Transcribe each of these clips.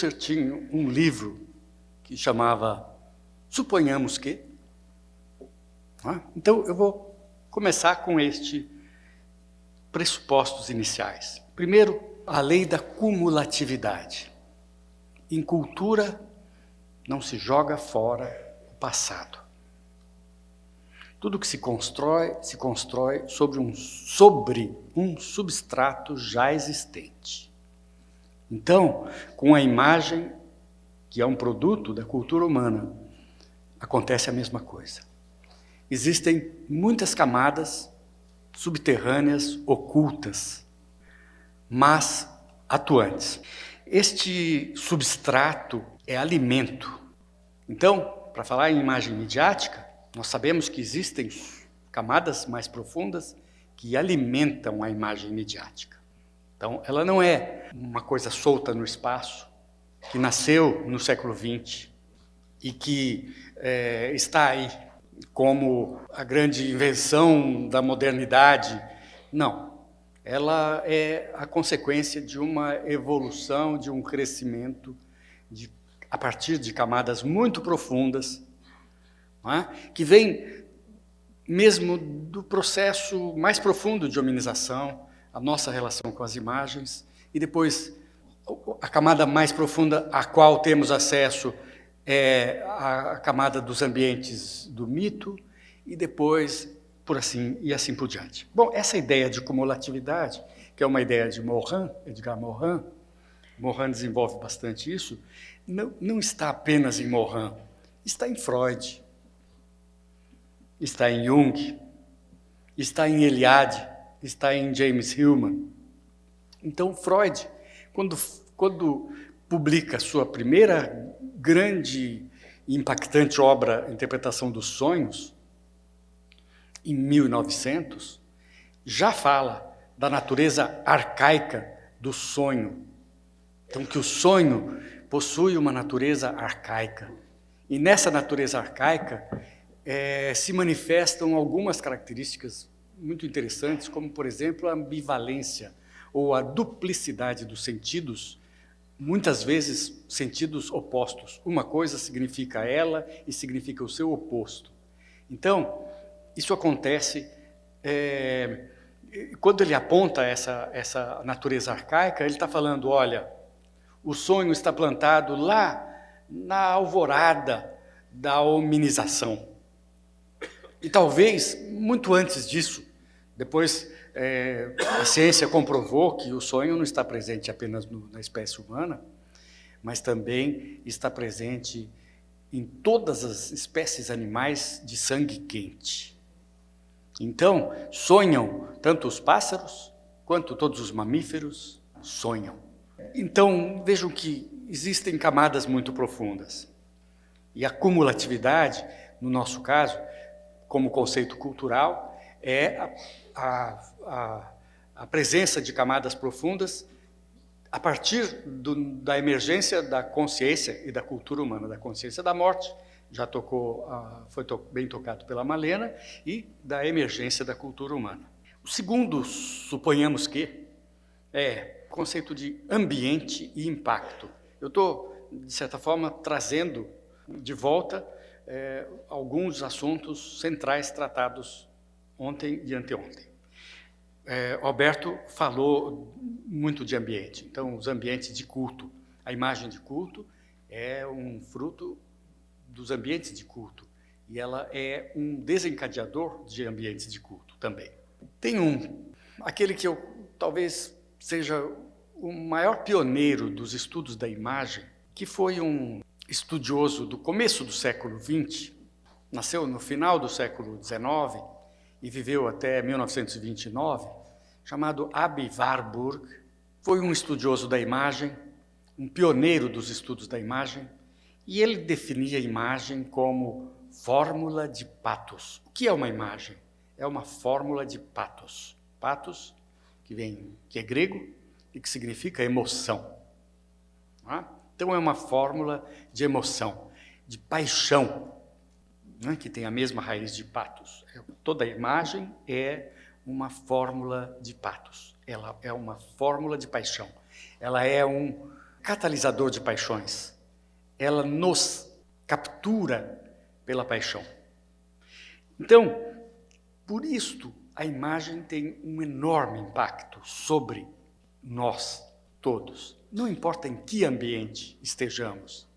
Husserl tinha um livro que chamava Suponhamos que. Então, eu vou começar com estes pressupostos iniciais. Primeiro, a lei da cumulatividade. Em cultura, não se joga fora o passado. Tudo que se constrói sobre um substrato já existente. Então, com a imagem, que é um produto da cultura humana, acontece a mesma coisa. Existem muitas camadas subterrâneas, ocultas, mas atuantes. Este substrato é alimento. Então, para falar em imagem midiática, nós sabemos que existem camadas mais profundas que alimentam a imagem midiática. Então, ela não é uma coisa solta no espaço, que nasceu no século XX e que está aí como a grande invenção da modernidade. Não. Ela é a consequência de uma evolução, de um crescimento a partir de camadas muito profundas, que vem mesmo do processo mais profundo de hominização, a nossa relação com as imagens, e depois a camada mais profunda a qual temos acesso é a camada dos ambientes do mito, e depois e assim por diante. Bom, essa ideia de cumulatividade, que é uma ideia de Edgar Morin desenvolve bastante isso, não está apenas em Morin, está em Freud, está em Jung, está em Eliade, está em James Hillman. Então, Freud, quando publica sua primeira grande e impactante obra, Interpretação dos Sonhos, em 1900, já fala da natureza arcaica do sonho. Então, que o sonho possui uma natureza arcaica. E nessa natureza arcaica se manifestam algumas características muito interessantes, como, por exemplo, a ambivalência ou a duplicidade dos sentidos, muitas vezes sentidos opostos. Uma coisa significa ela e significa o seu oposto. Então, isso acontece quando ele aponta essa natureza arcaica, ele está falando, olha, o sonho está plantado lá na alvorada da hominização. E talvez, muito antes disso, depois a ciência comprovou que o sonho não está presente apenas na espécie humana, mas também está presente em todas as espécies animais de sangue quente. Então, sonham tanto os pássaros quanto todos os mamíferos sonham. Então, vejam que existem camadas muito profundas. E a cumulatividade, no nosso caso, como conceito cultural, é a presença de camadas profundas a partir da emergência da consciência e da cultura humana, da consciência da morte, já foi bem tocado pela Malena, e da emergência da cultura humana. O segundo, suponhamos que, é o conceito de ambiente e impacto. Eu estou, de certa forma, trazendo de volta alguns assuntos centrais tratados ontem e anteontem. Alberto falou muito de ambiente, então os ambientes de culto. A imagem de culto é um fruto dos ambientes de culto e ela é um desencadeador de ambientes de culto também. Tem aquele que talvez seja o maior pioneiro dos estudos da imagem, que foi um estudioso do começo do século XX, nasceu no final do século XIX e viveu até 1929, chamado Aby Warburg. Foi um estudioso da imagem, um pioneiro dos estudos da imagem, e ele definia a imagem como fórmula de patos. O que é uma imagem? É uma fórmula de patos. Patos, que é grego e que significa emoção. Então, é uma fórmula de emoção, de paixão, que tem a mesma raiz de patos. Toda imagem é uma fórmula de patos. Ela é uma fórmula de paixão. Ela é catalisador de paixões. Ela nos captura pela paixão. Então, por isto, a imagem tem um enorme impacto sobre nós todos. Não importa em que ambiente estejamos.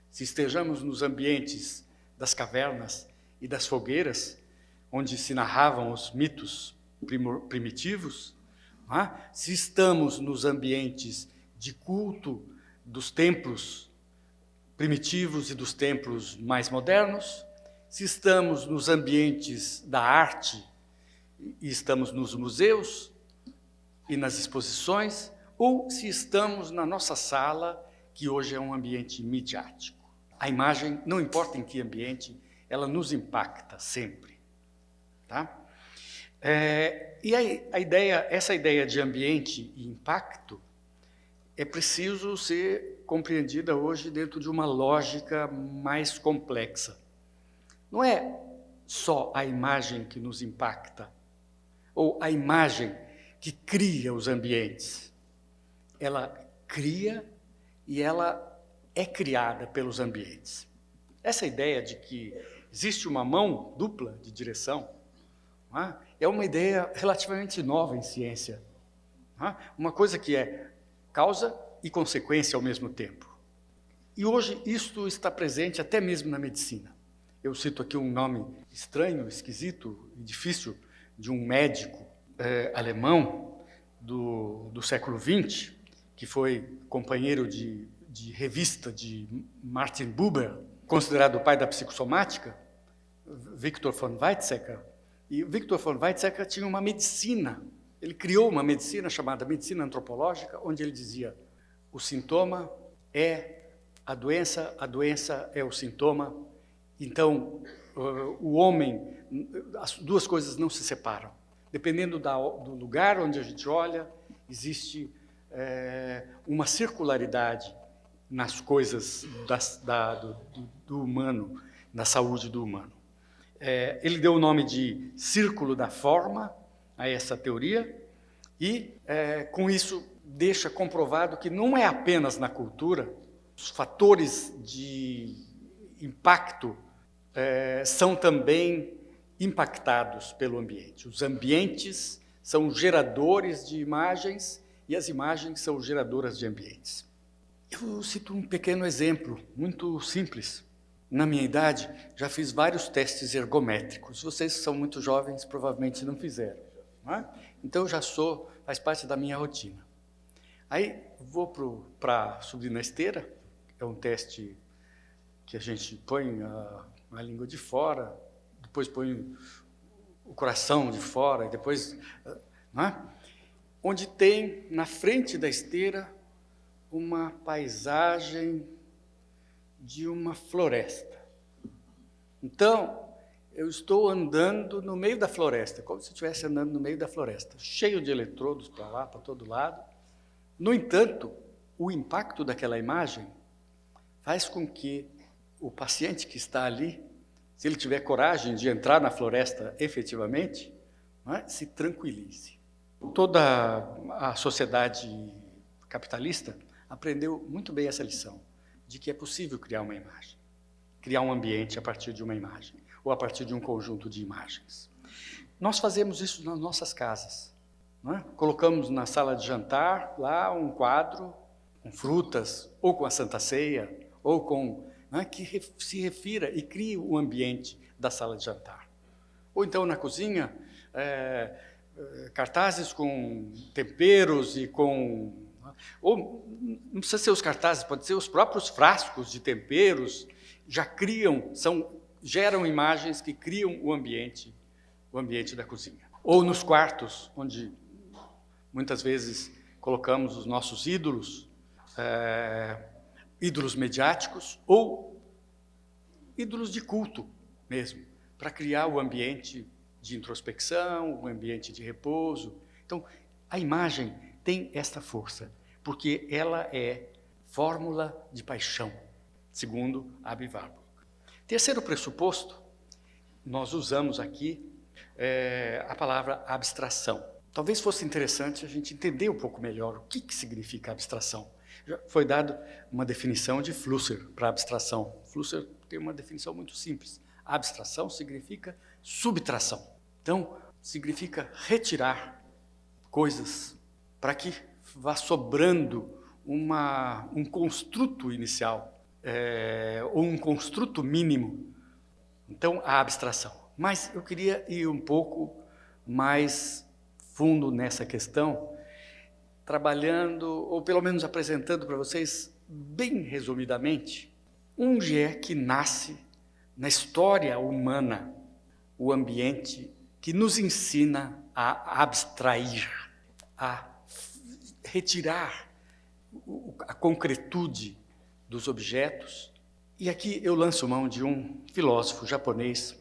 Se estejamos nos ambientes das cavernas e das fogueiras, onde se narravam os mitos primitivos, se estamos nos ambientes de culto dos templos primitivos e dos templos mais modernos, se estamos nos ambientes da arte e estamos nos museus e nas exposições, ou se estamos na nossa sala, que hoje é um ambiente midiático. A imagem, não importa em que ambiente, ela nos impacta sempre. Tá? E essa ideia de ambiente e impacto é preciso ser compreendida hoje dentro de uma lógica mais complexa. Não é só a imagem que nos impacta, ou a imagem que cria os ambientes. Ela cria e ela é criada pelos ambientes. Essa ideia de que existe uma mão dupla de direção é uma ideia relativamente nova em ciência. Uma coisa que é causa e consequência ao mesmo tempo. E hoje isto está presente até mesmo na medicina. Eu cito aqui um nome estranho, esquisito e difícil de um médico alemão do século XX, que foi companheiro de revista de Martin Buber, considerado o pai da psicossomática, Victor von Weizsäcker. E Victor von Weizsäcker tinha uma medicina, ele criou uma medicina chamada medicina antropológica, onde ele dizia: o sintoma é a doença é o sintoma. Então, o homem, as duas coisas não se separam. Dependendo do lugar onde a gente olha, existe uma circularidade nas coisas do humano, na saúde do humano. Ele deu o nome de círculo da forma a essa teoria e, com isso, deixa comprovado que não é apenas na cultura, os fatores de impacto são também impactados pelo ambiente. Os ambientes são geradores de imagens e as imagens são geradoras de ambientes. Eu cito um pequeno exemplo, muito simples. Na minha idade, já fiz vários testes ergométricos. Vocês que são muito jovens, provavelmente não fizeram. Não é? Então, faz parte da minha rotina. Aí, vou para subir na esteira, é um teste que a gente põe a língua de fora, depois põe o coração de fora, e depois... Não é? Onde tem, na frente da esteira, uma paisagem de uma floresta. Então, eu estou andando no meio da floresta, como se eu estivesse andando no meio da floresta, cheio de eletrodos para lá, para todo lado. No entanto, o impacto daquela imagem faz com que o paciente que está ali, se ele tiver coragem de entrar na floresta efetivamente, se tranquilize. Toda a sociedade capitalista aprendeu muito bem essa lição, de que é possível criar uma imagem, criar um ambiente a partir de uma imagem, ou a partir de um conjunto de imagens. Nós fazemos isso nas nossas casas. Não é? Colocamos na sala de jantar lá um quadro com frutas, ou com a Santa Ceia, ou com... que se refira e crie o ambiente da sala de jantar. Ou então na cozinha, cartazes com temperos e com... Ou não precisa ser os cartazes, pode ser os próprios frascos de temperos, geram imagens que criam o ambiente da cozinha. Ou nos quartos, onde muitas vezes colocamos os nossos ídolos, ídolos mediáticos ou ídolos de culto mesmo, para criar o ambiente de introspecção, o ambiente de repouso. Então, a imagem tem esta força, porque ela é fórmula de paixão, segundo Aby Warburg. Terceiro pressuposto, nós usamos aqui a palavra abstração. Talvez fosse interessante a gente entender um pouco melhor o que significa abstração, Já foi dado uma definição de Flusser para abstração. Flusser tem uma definição muito simples. Abstração significa subtração. Então, significa retirar coisas para que vá sobrando um construto inicial, ou um construto mínimo. Então, a abstração. Mas eu queria ir um pouco mais fundo nessa questão, trabalhando, ou pelo menos apresentando para vocês, bem resumidamente, onde é que nasce, na história humana, o ambiente que nos ensina a abstrair, a retirar a concretude dos objetos. E aqui eu lanço mão de um filósofo japonês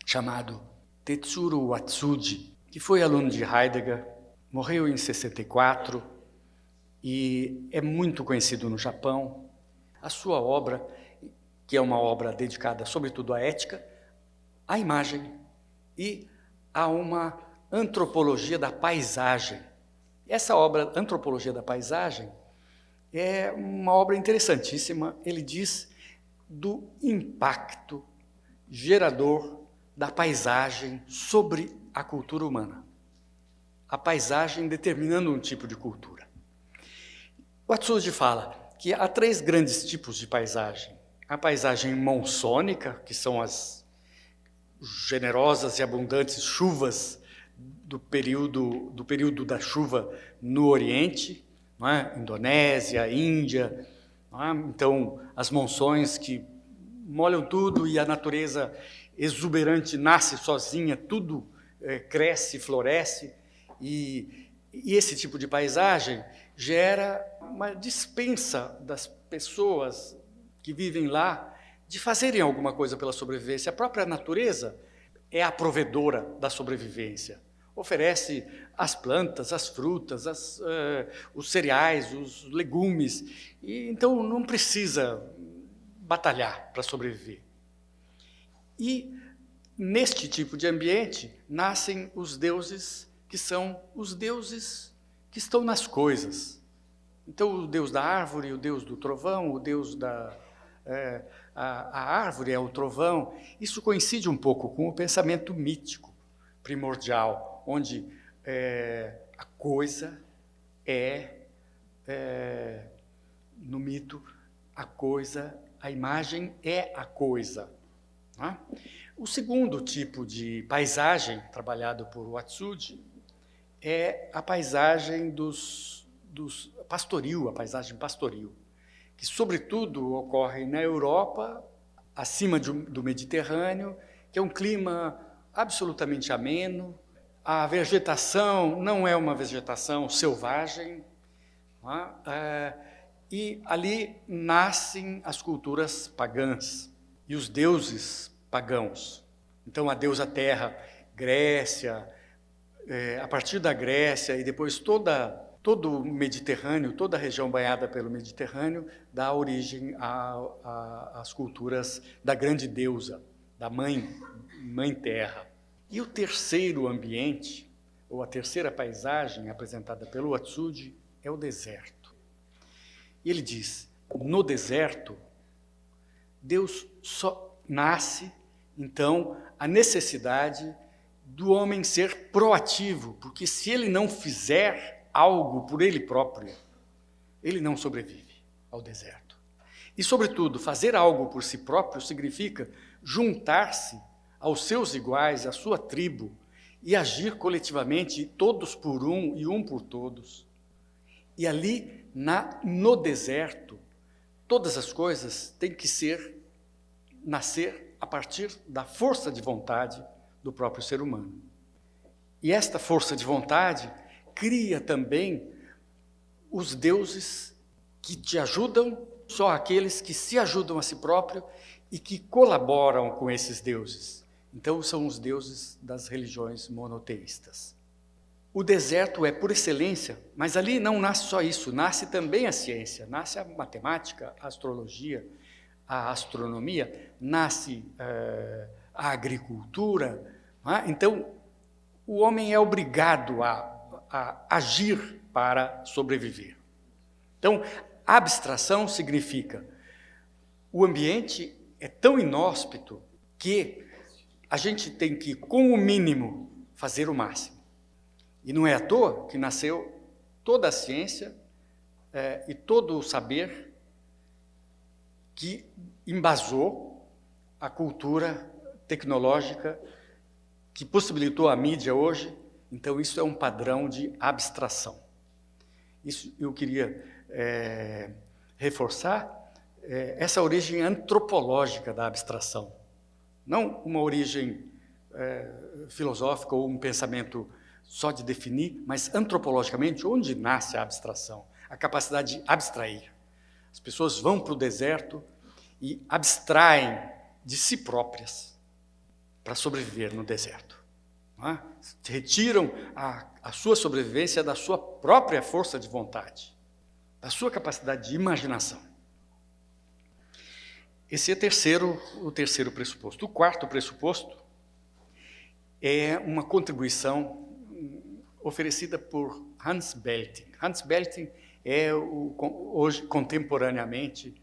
chamado Tetsuro Watsuji, que foi aluno de Heidegger, morreu em 64 e é muito conhecido no Japão. A sua obra, que é uma obra dedicada sobretudo à ética, à imagem e a uma antropologia da paisagem. Essa obra, Antropologia da Paisagem, é uma obra interessantíssima. Ele diz do impacto gerador da paisagem sobre a cultura humana. A paisagem determinando um tipo de cultura. Watsuji fala que há 3 grandes tipos de paisagem. A paisagem monsônica, que são as generosas e abundantes chuvas do período da chuva no Oriente, não é? Indonésia, Índia, não é? Então as monções que molham tudo e a natureza exuberante nasce sozinha, tudo cresce, floresce, e esse tipo de paisagem gera uma dispensa das pessoas que vivem lá de fazerem alguma coisa pela sobrevivência. A própria natureza é a provedora da sobrevivência. Oferece as plantas, as frutas, os cereais, os legumes, e então não precisa batalhar para sobreviver. E neste tipo de ambiente nascem os deuses que são os deuses que estão nas coisas. Então o deus da árvore, o deus do trovão, o deus a árvore é o trovão. Isso coincide um pouco com o pensamento mítico primordial, onde a coisa no mito, a imagem é a coisa. Não é? O segundo tipo de paisagem trabalhado por Watsuji é a paisagem pastoril, a paisagem pastoril, que sobretudo ocorre na Europa, acima do Mediterrâneo, que é um clima absolutamente ameno. A vegetação não é uma vegetação selvagem, não é? E ali nascem as culturas pagãs e os deuses pagãos. Então a deusa Terra, Grécia, a partir da Grécia e depois todo o Mediterrâneo, toda a região banhada pelo Mediterrâneo, dá origem às culturas da grande deusa, da Mãe Terra. E o terceiro ambiente, ou a terceira paisagem apresentada pelo Watsuji, é o deserto. E ele diz, no deserto, Deus só nasce, então, a necessidade do homem ser proativo, porque se ele não fizer algo por ele próprio, ele não sobrevive ao deserto. E, sobretudo, fazer algo por si próprio significa juntar-se aos seus iguais, à sua tribo, e agir coletivamente, todos por um e um por todos. E ali, no deserto, todas as coisas têm que nascer a partir da força de vontade do próprio ser humano. E esta força de vontade cria também os deuses que te ajudam, só aqueles que se ajudam a si próprio e que colaboram com esses deuses. Então, são os deuses das religiões monoteístas. O deserto é por excelência, mas ali não nasce só isso, nasce também a ciência, nasce a matemática, a astrologia, a astronomia, nasce a agricultura. Então, o homem é obrigado a agir para sobreviver. Então, abstração significa o ambiente é tão inóspito que a gente tem que, com o mínimo, fazer o máximo. E não é à toa que nasceu toda a ciência e todo o saber que embasou a cultura tecnológica que possibilitou a mídia hoje. Então, isso é um padrão de abstração. Isso eu queria reforçar, essa origem antropológica da abstração. Não uma origem filosófica ou um pensamento só de definir, mas antropologicamente, onde nasce a abstração? A capacidade de abstrair. As pessoas vão para o deserto e abstraem de si próprias para sobreviver no deserto. Não é? Retiram a sua sobrevivência da sua própria força de vontade, da sua capacidade de imaginação. Esse é o terceiro pressuposto. O quarto pressuposto é uma contribuição oferecida por Hans Belting. Hans Belting é, hoje, contemporaneamente,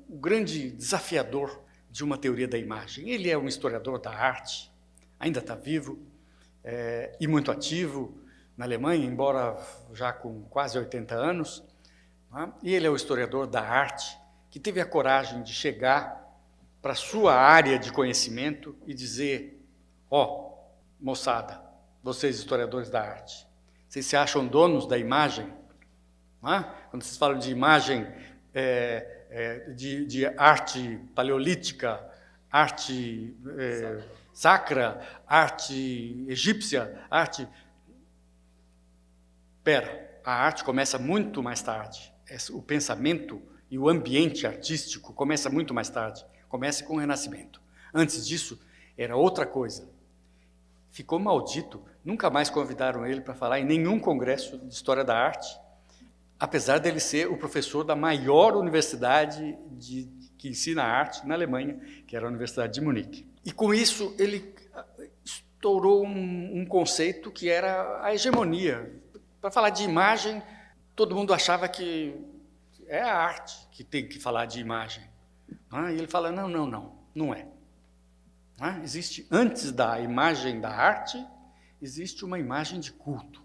o grande desafiador de uma teoria da imagem. Ele é um historiador da arte, ainda está vivo e muito ativo na Alemanha, embora já com quase 80 anos. E ele é o historiador da arte que teve a coragem de chegar para a sua área de conhecimento e dizer: ó, moçada, vocês historiadores da arte, vocês se acham donos da imagem? Quando vocês falam de imagem de arte paleolítica, arte sacra, arte egípcia, arte... a arte começa muito mais tarde. O pensamento e o ambiente artístico começa muito mais tarde. Começa com o Renascimento. Antes disso, era outra coisa. Ficou maldito. Nunca mais convidaram ele para falar em nenhum congresso de História da Arte, apesar dele ser o professor da maior universidade que ensina arte na Alemanha, que era a Universidade de Munique. E com isso ele estourou um conceito que era a hegemonia. Para falar de imagem, todo mundo achava que é a arte que tem que falar de imagem. E ele fala, não é. Existe, antes da imagem da arte, existe uma imagem de culto.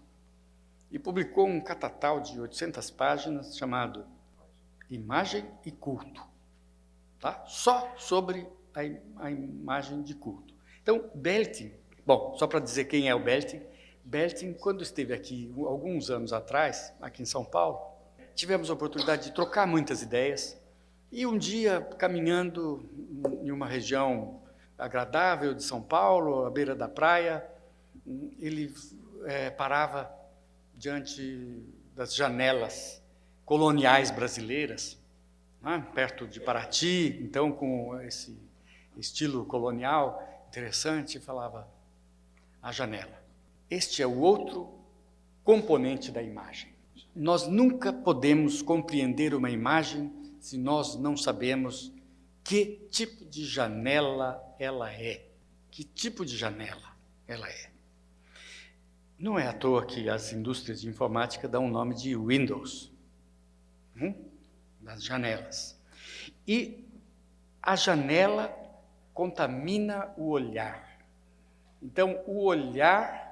E publicou um catatal de 800 páginas chamado Imagem e Culto. Tá? Só sobre a imagem de culto. Então, Belting, só para dizer quem é o Belting, Belting, quando esteve aqui alguns anos atrás, aqui em São Paulo, tivemos a oportunidade de trocar muitas ideias, e um dia, caminhando em uma região agradável de São Paulo, à beira da praia, ele parava diante das janelas coloniais brasileiras, perto de Paraty, então com esse estilo colonial interessante, falava: a janela. Este é o outro componente da imagem. Nós nunca podemos compreender uma imagem se nós não sabemos que tipo de janela ela é. Que tipo de janela ela é. Não é à toa que as indústrias de informática dão o nome de Windows, das janelas. E a janela contamina o olhar. Então, o olhar,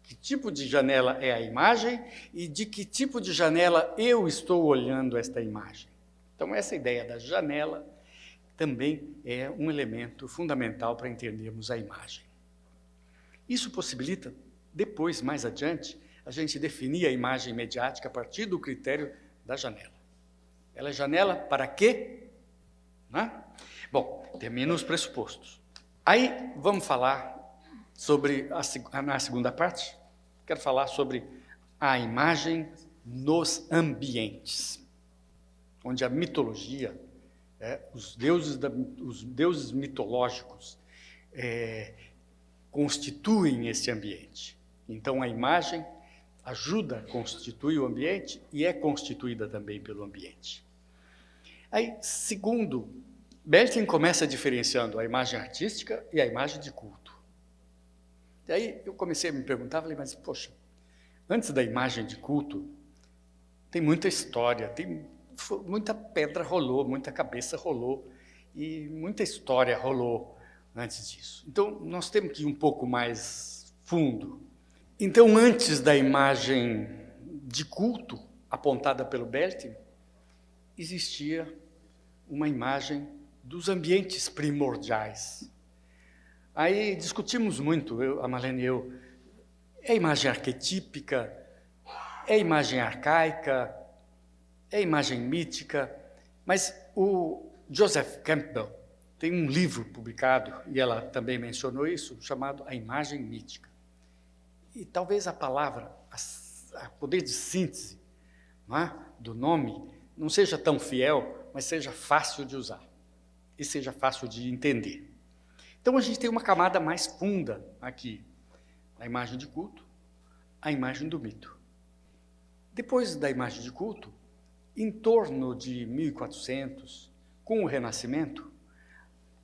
que tipo de janela é a imagem e de que tipo de janela eu estou olhando esta imagem. Então, essa ideia da janela também é um elemento fundamental para entendermos a imagem. Isso possibilita, depois, mais adiante, a gente definir a imagem mediática a partir do critério da janela. Ela é janela para quê? Termina os pressupostos. Aí, vamos falar sobre, na segunda parte, quero falar sobre a imagem nos ambientes, onde a mitologia, os deuses mitológicos constituem esse ambiente. Então, a imagem ajuda a constituir o ambiente e é constituída também pelo ambiente. Aí, segundo, Belting começa diferenciando a imagem artística e a imagem de culto. E aí eu comecei a me perguntar, falei, mas, poxa, antes da imagem de culto, tem muita história, muita pedra rolou, muita cabeça rolou, e muita história rolou antes disso. Então, nós temos que ir um pouco mais fundo. Então, antes da imagem de culto apontada pelo Belting, existia uma imagem dos ambientes primordiais. Aí discutimos muito, a Marlene e eu, é imagem arquetípica, é imagem arcaica, é imagem mítica, mas o Joseph Campbell tem um livro publicado, e ela também mencionou isso, chamado A Imagem Mítica. E talvez a palavra, a poder de síntese, não é, do nome, não seja tão fiel, mas seja fácil de usar e seja fácil de entender. Então, a gente tem uma camada mais funda aqui, a imagem de culto, a imagem do mito. Depois da imagem de culto, em torno de 1400, com o Renascimento,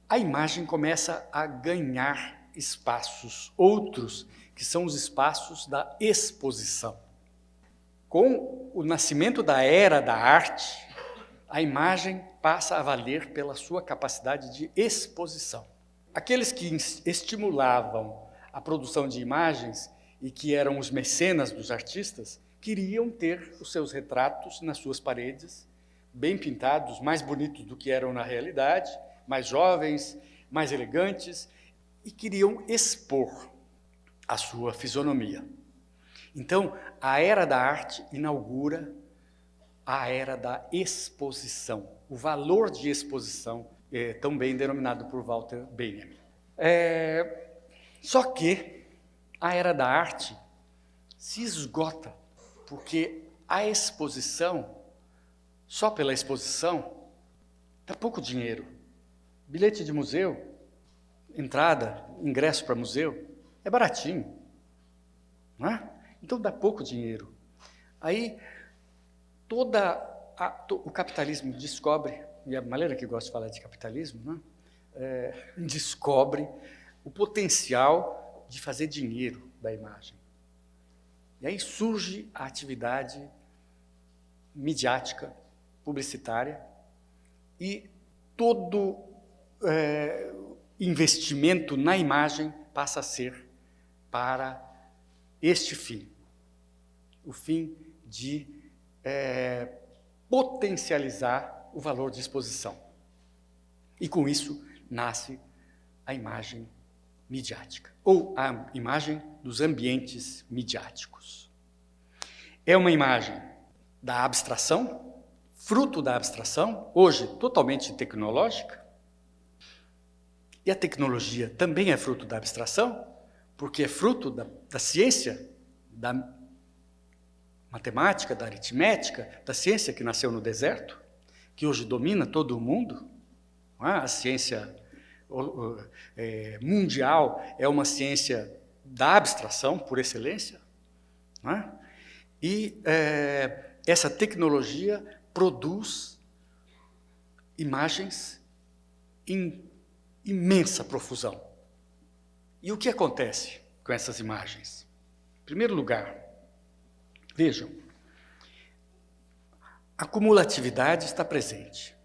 a imagem começa a ganhar espaços, outros que são os espaços da exposição. Com o nascimento da era da arte, a imagem passa a valer pela sua capacidade de exposição. Aqueles que estimulavam a produção de imagens e que eram os mecenas dos artistas, queriam ter os seus retratos nas suas paredes, bem pintados, mais bonitos do que eram na realidade, mais jovens, mais elegantes, e queriam expor a sua fisionomia. Então, a era da arte inaugura a era da exposição, o valor de exposição, tão bem denominado por Walter Benjamin. Só que a era da arte se esgota, porque a exposição, só pela exposição, dá pouco dinheiro. Bilhete de museu, entrada, ingresso para museu, é baratinho, não é? Então dá pouco dinheiro. Aí o capitalismo descobre, e a maneira que eu gosto de falar de capitalismo, né, descobre o potencial de fazer dinheiro da imagem. E aí surge a atividade midiática, publicitária, e todo investimento na imagem passa a ser para este fim, o fim de potencializar o valor de exposição. E com isso nasce a imagem midiática, ou a imagem dos ambientes midiáticos. É uma imagem da abstração, fruto da abstração, hoje totalmente tecnológica, e a tecnologia também é fruto da abstração, porque é fruto da ciência, da matemática, da aritmética, da ciência que nasceu no deserto, que hoje domina todo o mundo. A ciência mundial é uma ciência da abstração, por excelência. E essa tecnologia produz imagens em imensa profusão. E o que acontece com essas imagens? Em primeiro lugar, vejam, a cumulatividade está presente.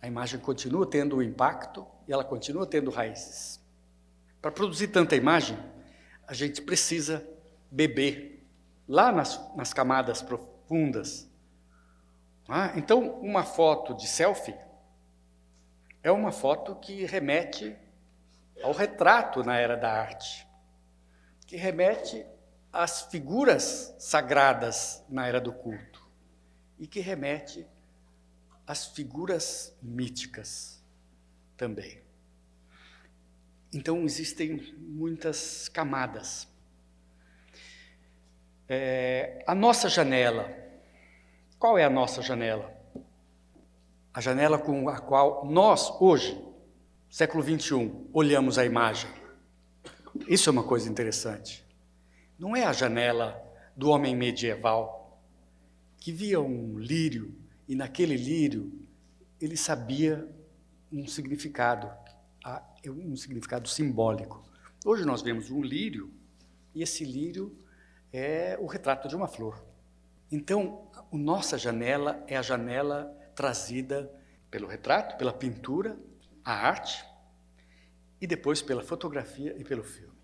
A imagem continua tendo impacto e ela continua tendo raízes. Para produzir tanta imagem, a gente precisa beber lá nas camadas profundas. Então, uma foto de selfie é uma foto que remete ao retrato na era da arte, que remete às figuras sagradas na era do culto e que remete às figuras míticas também. Então, existem muitas camadas. A nossa janela, qual é a nossa janela? A janela com a qual nós, hoje, século XXI, olhamos a imagem. Isso é uma coisa interessante. Não é a janela do homem medieval, que via um lírio, e naquele lírio ele sabia um significado simbólico. Hoje nós vemos um lírio, e esse lírio é o retrato de uma flor. Então, a nossa janela é a janela trazida pelo retrato, pela pintura, a arte, e depois pela fotografia e pelo filme.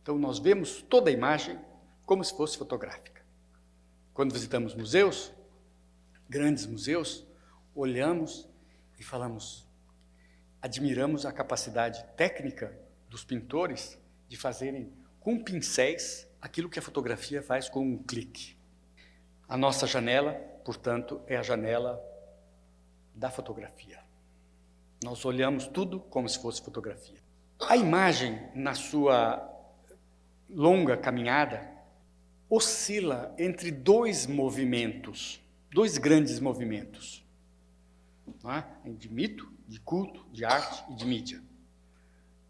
Então, nós vemos toda a imagem como se fosse fotográfica. Quando visitamos museus, grandes museus, olhamos e falamos, admiramos a capacidade técnica dos pintores de fazerem com pincéis aquilo que a fotografia faz com um clique. A nossa janela, portanto, é a janela da fotografia. Nós olhamos tudo como se fosse fotografia. A imagem, na sua longa caminhada, oscila entre dois movimentos, dois grandes movimentos, não é? De mito, de culto, de arte e de mídia.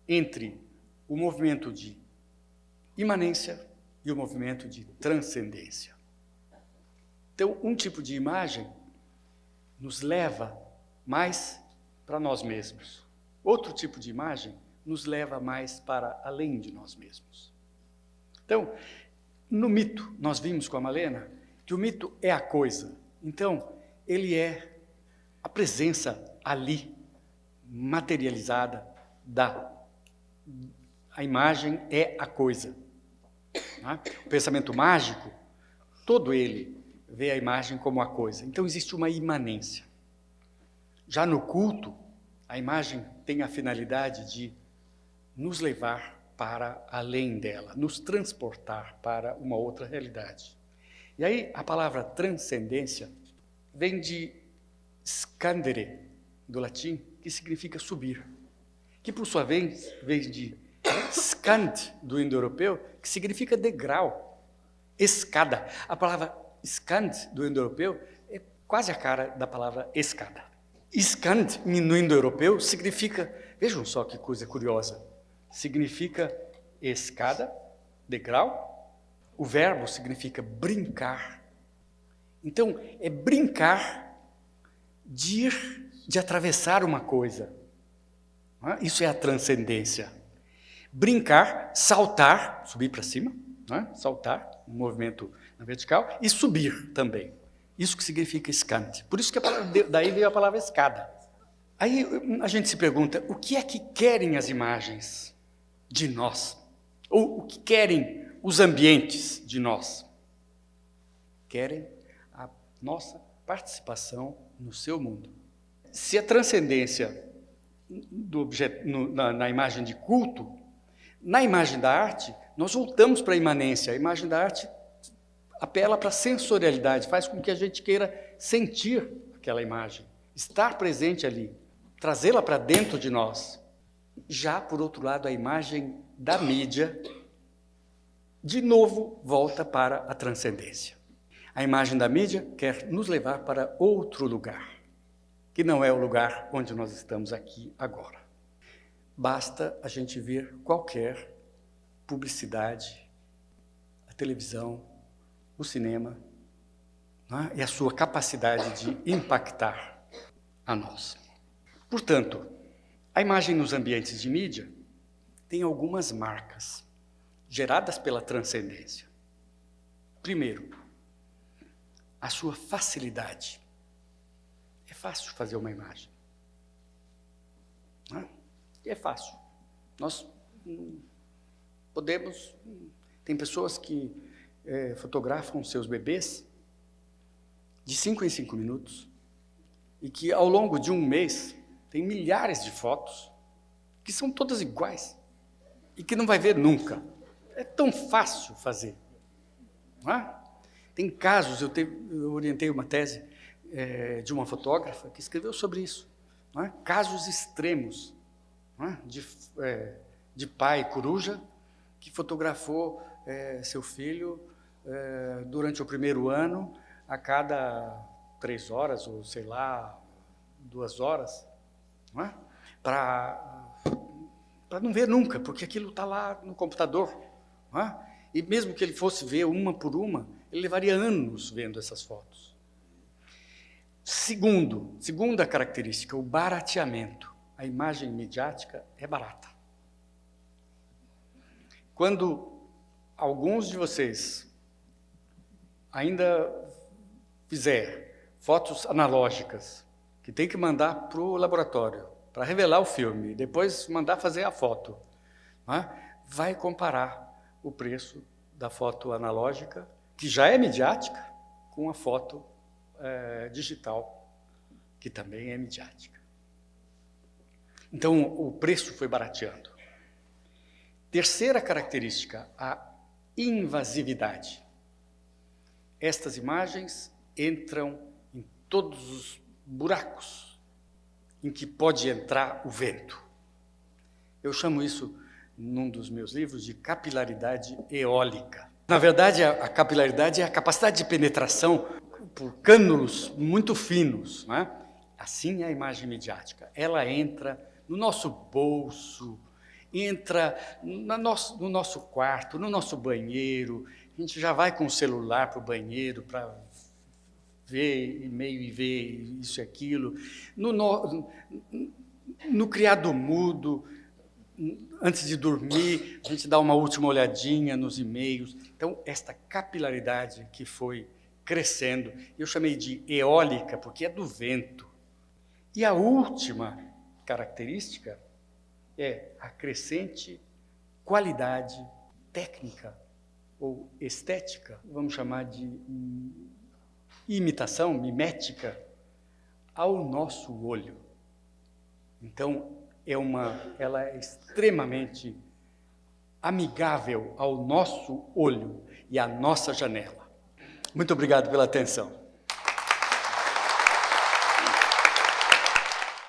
Entre o movimento de imanência e o movimento de transcendência. Então, um tipo de imagem nos leva mais para nós mesmos. Outro tipo de imagem nos leva mais para além de nós mesmos. Então, no mito, nós vimos com a Malena que o mito é a coisa. Então, ele é a presença ali, materializada, a imagem é a coisa. O pensamento mágico, todo ele vê a imagem como a coisa. Então, existe uma imanência. Já no culto, a imagem tem a finalidade de nos levar para além dela, nos transportar para uma outra realidade. E aí, a palavra transcendência vem de scandere, do latim, que significa subir, que, por sua vez, vem de scand, do indo-europeu, que significa degrau, escada. A palavra scand, do indo-europeu, é quase a cara da palavra escada. Scand, no indo-europeu, significa, vejam só que coisa curiosa, significa escada, degrau, o verbo significa brincar. Então, é brincar de atravessar uma coisa. Isso é a transcendência. Brincar, saltar, subir para cima, saltar, um movimento na vertical, e subir também. Isso que significa escante. Por isso que daí veio a palavra escada. Aí a gente se pergunta, o que é que querem as imagens de nós? Ou o que querem os ambientes de nós? Querem a nossa participação no seu mundo. Se a transcendência do objeto, na imagem de culto, na imagem da arte, nós voltamos para a imanência. A imagem da arte apela para a sensorialidade, faz com que a gente queira sentir aquela imagem, estar presente ali, trazê-la para dentro de nós. Já, por outro lado, a imagem da mídia, de novo, volta para a transcendência. A imagem da mídia quer nos levar para outro lugar, que não é o lugar onde nós estamos aqui agora. Basta a gente ver qualquer publicidade, a televisão, o cinema, e a sua capacidade de impactar a nós. Portanto, a imagem nos ambientes de mídia tem algumas marcas geradas pela transcendência. Primeiro, a sua facilidade. É fácil fazer uma imagem. É fácil. Nós podemos... Tem pessoas que fotografam seus bebês de 5 em 5 minutos e que, ao longo de um mês, tem milhares de fotos que são todas iguais e que não vai ver nunca. É tão fácil fazer. Não é? Tem casos, eu orientei uma tese de uma fotógrafa que escreveu sobre isso. Não é? Casos extremos, não é? De pai coruja que fotografou seu filho durante o primeiro ano, a cada 3 horas, ou sei lá, 2 horas, não é? Para não ver nunca, porque aquilo está lá no computador. Não é? E mesmo que ele fosse ver uma por uma, ele levaria anos vendo essas fotos. Segunda característica, o barateamento. A imagem midiática é barata. Quando alguns de vocês ainda fizer fotos analógicas, que tem que mandar para o laboratório, para revelar o filme, depois mandar fazer a foto, né? Vai comparar o preço da foto analógica, que já é midiática, com a foto digital, que também é midiática. Então, o preço foi barateando. Terceira característica, a invasividade. Estas imagens entram em todos os buracos em que pode entrar o vento. Eu chamo isso, num dos meus livros, de capilaridade eólica. Na verdade, a capilaridade é a capacidade de penetração por cânulos muito finos, né? Assim é a imagem midiática. Ela entra no nosso bolso, entra no nosso quarto, no nosso banheiro. A gente já vai com o celular para o banheiro para ver e-mail e ver isso e aquilo. No criado mudo, antes de dormir, a gente dá uma última olhadinha nos e-mails. Então, esta capilaridade que foi crescendo, eu chamei de eólica, porque é do vento. E a última característica é a crescente qualidade técnica ou estética, vamos chamar de imitação, mimética, ao nosso olho. Então, ela é extremamente amigável ao nosso olho e à nossa janela. Muito obrigado pela atenção.